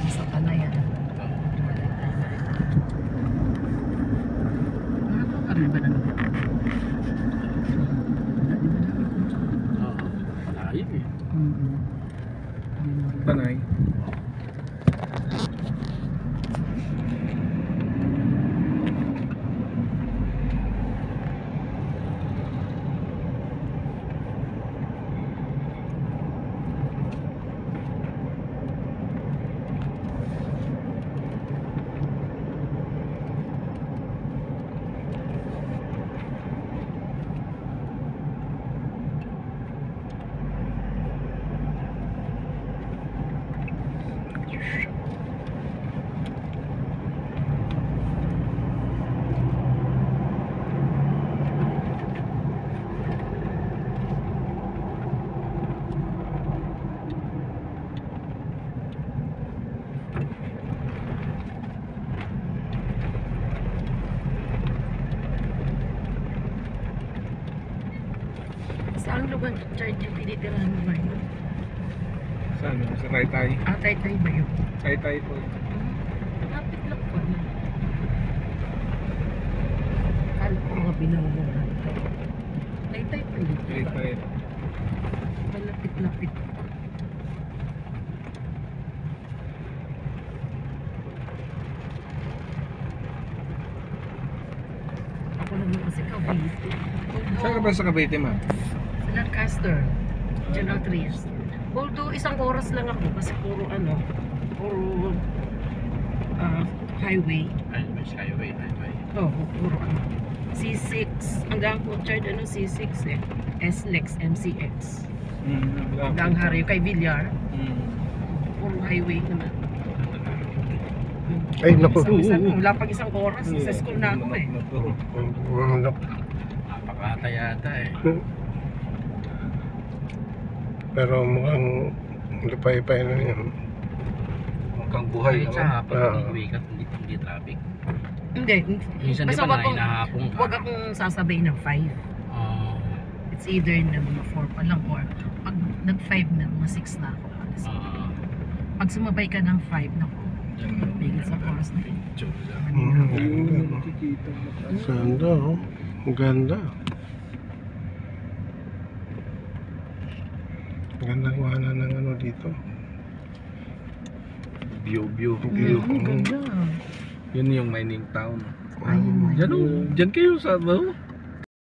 sa Panayan. Nakakakaroon ba na naman? Oo. Ayun eh. Tanay. Saan lugar charge yung tinitirahan mo ngayon? Saan? Sa Taytay. Taytay ba yun? Taytay po. Lapit lang po. Kala ko mga binangunan. Taytay pa yun. Taytay. Malapit-lapit. Ako naman kasi Cavite. Saan ka ba sa Cavite, ma'am? Sa Lancaster. General Trias. Although isang oras lang ako kasi puro highway. Ay, may highway. Oo, puro C6. Hanggang Coachard, C6 eh. SLEX, MCX. Hanggang Haryo kay Villar. Puro highway naman. Ay, naku. Wala pang isang oras. Sa school na ako eh. Napakata yata eh. Pero mukhang lupay-pay na yun. Mukhang buhay. Sa hapon, uwi ka, hindi traffic. Hindi. Minsan di Basta ba nainahapong ka? Huwag akong sasabay ng 5. It's either na mga 4 pa lang or pag nag-5 na, mga 6 na ako. Pag sumabay ka ng 5, naku, bigil sa oras na yun. Ganda, oh. Ang ganda. Ganda ng wala ng ano dito. View. Ganda. Yun yung mining town. Ayun. Diyan kayo sa